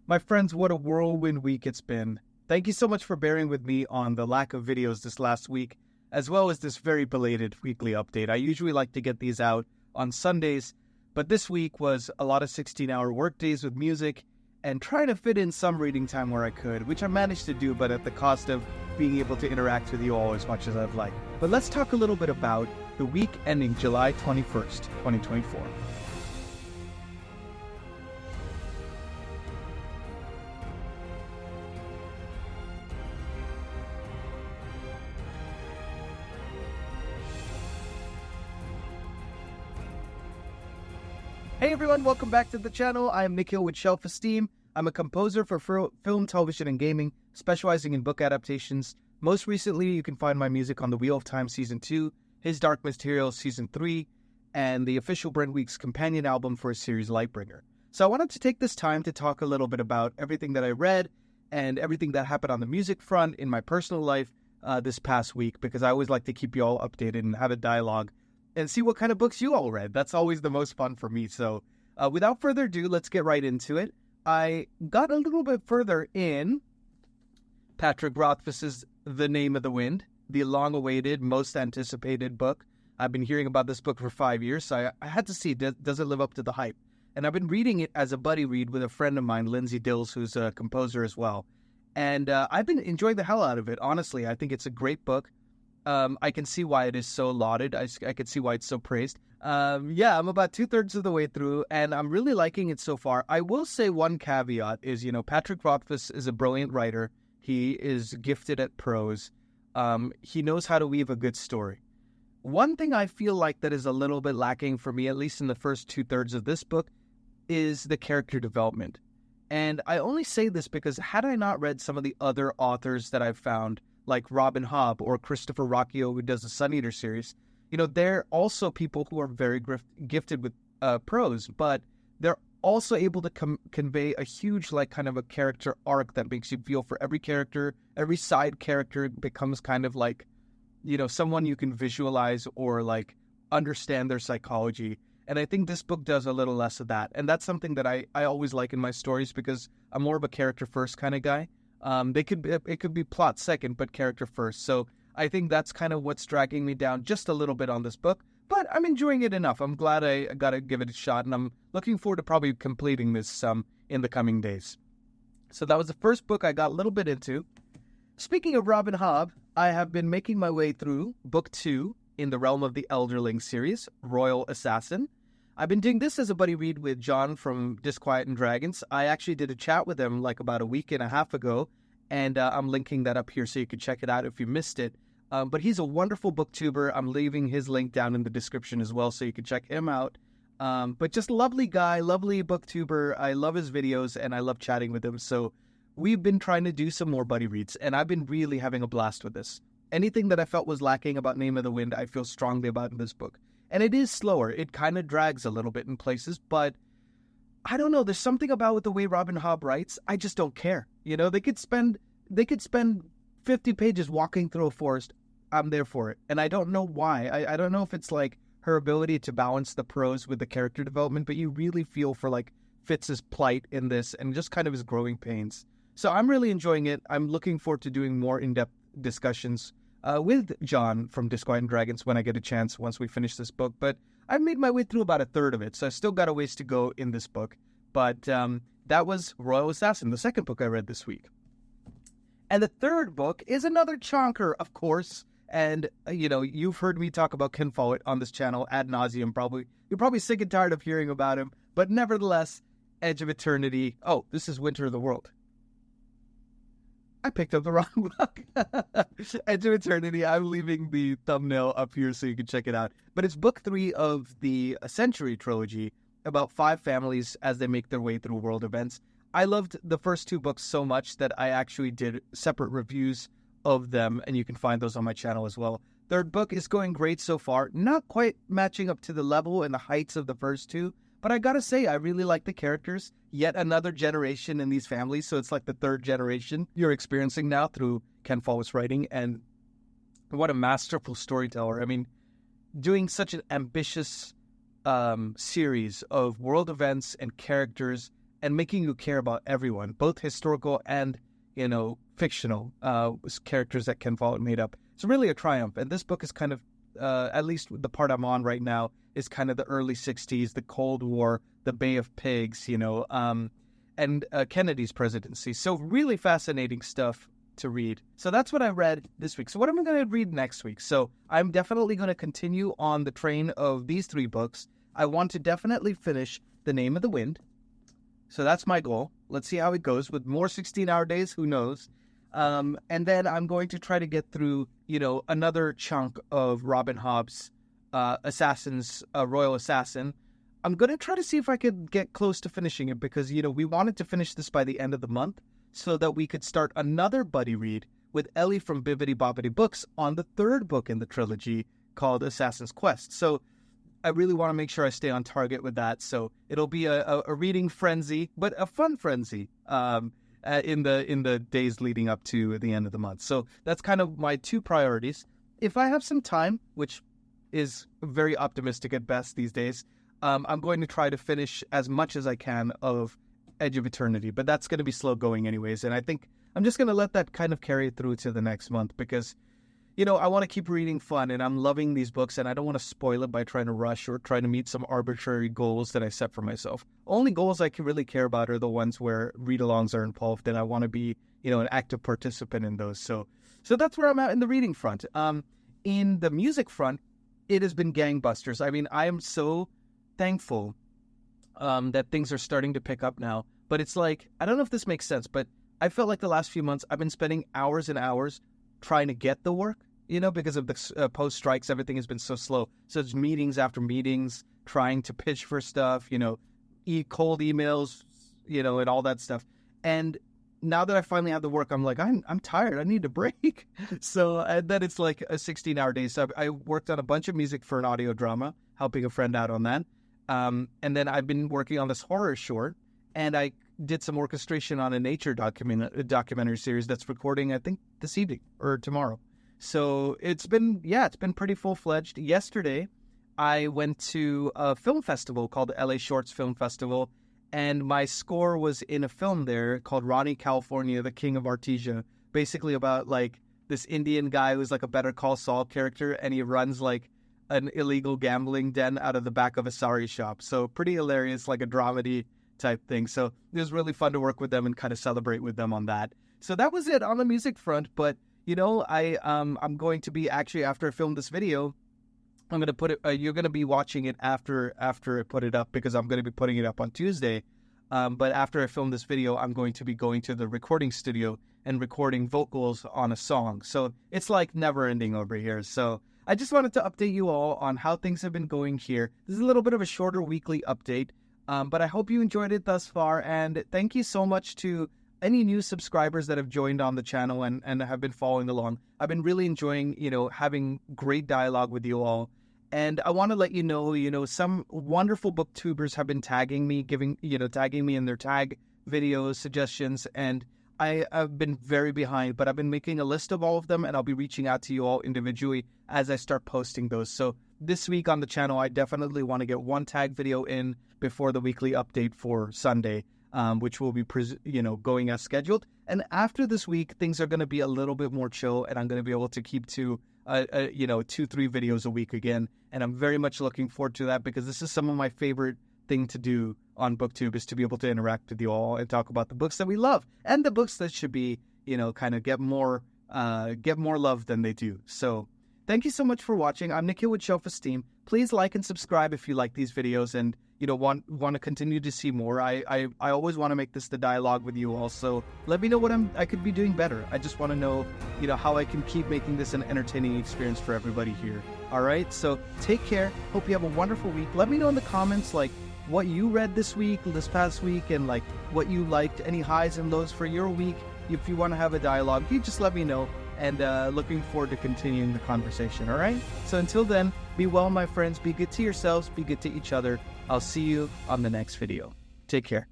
My friends, what a whirlwind week it's been. Thank you so much for bearing with me on the lack of videos this last week, as well as this very belated weekly update. I usually like to get these out on Sundays, but this week was a lot of 16-hour workdays with music and trying to fit in some reading time where I could, which I managed to do, but at the cost of being able to interact with you all as much as I'd like. But let's talk a little bit about the week ending July 21st, 2024. Hey everyone, welcome back to the channel. I am Nikhil with Shelf-Esteem. I'm a composer for film, television, and gaming, specializing in book adaptations. Most recently, you can find my music on The Wheel of Time Season 2, His Dark Materials Season 3, and the official Brent Week's companion album for his series Lightbringer. So I wanted to take this time to talk a little bit about everything that I read and everything that happened on the music front in my personal life this past week, because I always like to keep you all updated and have a dialogue and see what kind of books you all read. That's always the most fun for me. So without further ado, let's get right into it. I got a little bit further in Patrick Rothfuss's The Name of the Wind, the long-awaited, most anticipated book. I've been hearing about this book for 5 years, so I had to see, does it live up to the hype? And I've been reading it as a buddy read with a friend of mine, Lindsay Dills, who's a composer as well. And I've been enjoying the hell out of it, honestly. I think it's a great book. I can see why it is so lauded. I can see why it's so praised. Yeah, I'm about 2/3 of the way through, and I'm really liking it so far. I will say one caveat is, Patrick Rothfuss is a brilliant writer. He is gifted at prose. He knows how to weave a good story. One thing I feel like that is a little bit lacking for me, at least in the first 2/3 of this book, is the character development. And I only say this because had I not read some of the other authors that I've found, like Robin Hobb or Christopher Rocchio, who does the Sun Eater series, they're also people who are very gifted with prose, but they're also able to convey a huge, kind of a character arc that makes you feel for every character. Every side character becomes kind of like, someone you can visualize or understand their psychology. And I think this book does a little less of that. And that's something that I always like in my stories, because I'm more of a character first kind of guy. It could be plot second, but character first. So I think that's kind of what's dragging me down just a little bit on this book, but I'm enjoying it enough. I'm glad I got to give it a shot, and I'm looking forward to probably completing this in the coming days. So that was the first book I got a little bit into. Speaking of Robin Hobb, I have been making my way through book 2 in the Realm of the Elderling series, Royal Assassin. I've been doing this as a buddy read with John from Disquiet and Dragons. I actually did a chat with him about a week and a half ago, and I'm linking that up here so you can check it out if you missed it. But he's a wonderful booktuber. I'm leaving his link down in the description as well so you can check him out. But just lovely guy, lovely booktuber. I love his videos, and I love chatting with him. So we've been trying to do some more buddy reads, and I've been really having a blast with this. Anything that I felt was lacking about Name of the Wind, I feel strongly about in this book. And it is slower. It kind of drags a little bit in places, but I don't know. There's something about the way Robin Hobb writes. I just don't care. They could spend 50 pages walking through a forest. I'm there for it. And I don't know why. I don't know if it's her ability to balance the prose with the character development, but you really feel for Fitz's plight in this and just kind of his growing pains. So I'm really enjoying it. I'm looking forward to doing more in-depth discussions with John from Disquiet and Dragons when I get a chance once we finish this book. But I've made my way through about a third of it, so I still got a ways to go in this book. But that was Royal Assassin, the second book I read this week. And the third book is another chonker, of course. And, you've heard me talk about Ken Follett on this channel ad nauseum. You're probably sick and tired of hearing about him. But nevertheless, Edge of Eternity. Oh, this is Winter of the World. I picked up the wrong book. Edge of Eternity. I'm leaving the thumbnail up here so you can check it out. But it's book 3 of the Century trilogy about 5 families as they make their way through world events. I loved the first 2 books so much that I actually did separate reviews of them, and you can find those on my channel as well. Third book is going great so far. Not quite matching up to the level and the heights of the first 2, but I gotta say, I really like the characters. Yet another generation in these families, so it's the 3rd generation you're experiencing now through Ken Follett's writing, and what a masterful storyteller. I mean, doing such an ambitious series of world events and characters and making you care about everyone, both historical and, fictional characters that Ken Follett made up. It's really a triumph. And this book is kind of, at least the part I'm on right now, is kind of the early 60s, the Cold War, the Bay of Pigs, and Kennedy's presidency. So really fascinating stuff to read. So that's what I read this week. So what am I going to read next week? So I'm definitely going to continue on the train of these 3 books. I want to definitely finish The Name of the Wind. So that's my goal. Let's see how it goes. With more 16-hour days, who knows? And then I'm going to try to get through, another chunk of Robin Hobb's Royal Assassin. I'm going to try to see if I could get close to finishing it because, we wanted to finish this by the end of the month so that we could start another buddy read with Ellie from Bibbidi Bobbidi Books on the 3rd book in the trilogy called Assassin's Quest. So I really want to make sure I stay on target with that. So it'll be a reading frenzy, but a fun frenzy in the days leading up to the end of the month. So that's kind of my 2 priorities. If I have some time, which is very optimistic at best these days, I'm going to try to finish as much as I can of Edge of Eternity, but that's going to be slow going anyways. And I think I'm just going to let that kind of carry through to the next month because, I want to keep reading fun and I'm loving these books and I don't want to spoil it by trying to rush or trying to meet some arbitrary goals that I set for myself. Only goals I can really care about are the ones where read-alongs are involved and I want to be, an active participant in those. So that's where I'm at in the reading front. In the music front, it has been gangbusters. I mean, I am so thankful that things are starting to pick up now. But it's like, I don't know if this makes sense, but I felt like the last few months I've been spending hours and hours trying to get the work, because of the post-strikes, everything has been so slow. So it's meetings after meetings, trying to pitch for stuff, cold emails, and all that stuff. And now that I finally have the work, I'm like, I'm tired. I need a break. So and then it's like a 16-hour day. So I worked on a bunch of music for an audio drama, helping a friend out on that. And then I've been working on this horror short, and I did some orchestration on a nature documentary series that's recording, I think, this evening or tomorrow. So it's been pretty full-fledged. Yesterday, I went to a film festival called the LA Shorts Film Festival, and my score was in a film there called Ronnie, California, the King of Artesia, basically about like this Indian guy who's like a Better Call Saul character, and he runs like an illegal gambling den out of the back of a sari shop. So pretty hilarious, like a dramedy type thing. So it was really fun to work with them and kind of celebrate with them on that. So that was it on the music front. But I'm going to be actually, after I film this video, I'm going to put it, you're going to be watching it after I put it up because I'm going to be putting it up on Tuesday. But after I film this video, I'm going to be going to the recording studio and recording vocals on a song. So it's like never ending over here. So I just wanted to update you all on how things have been going here. This is a little bit of a shorter weekly update. But I hope you enjoyed it thus far, and thank you so much to any new subscribers that have joined on the channel and have been following along. I've been really enjoying, having great dialogue with you all. And I want to let you know, some wonderful booktubers have been tagging me in their tag videos, suggestions, and I have been very behind, but I've been making a list of all of them, and I'll be reaching out to you all individually as I start posting those. So this week on the channel, I definitely want to get one tag video in before the weekly update for Sunday, which will be, going as scheduled. And after this week, things are going to be a little bit more chill, and I'm going to be able to keep to 2-3 videos a week again. And I'm very much looking forward to that because this is some of my favorite thing to do on Booktube is to be able to interact with you all and talk about the books that we love and the books that should be, kind of get more love than they do. So thank you so much for watching. I'm Nikhil with Shelf-Esteem. Please like and subscribe if you like these videos and want to continue to see more. I always want to make this the dialogue with you all. So let me know what I could be doing better. I just want to know, how I can keep making this an entertaining experience for everybody here. All right. So take care. Hope you have a wonderful week. Let me know in the comments, like, what you read this past week, and like what you liked, any highs and lows for your week. If you want to have a dialogue, you just let me know, and looking forward to continuing the conversation. All right. So until then, be well, my friends. Be good to yourselves. Be good to each other. I'll see you on the next video. Take care.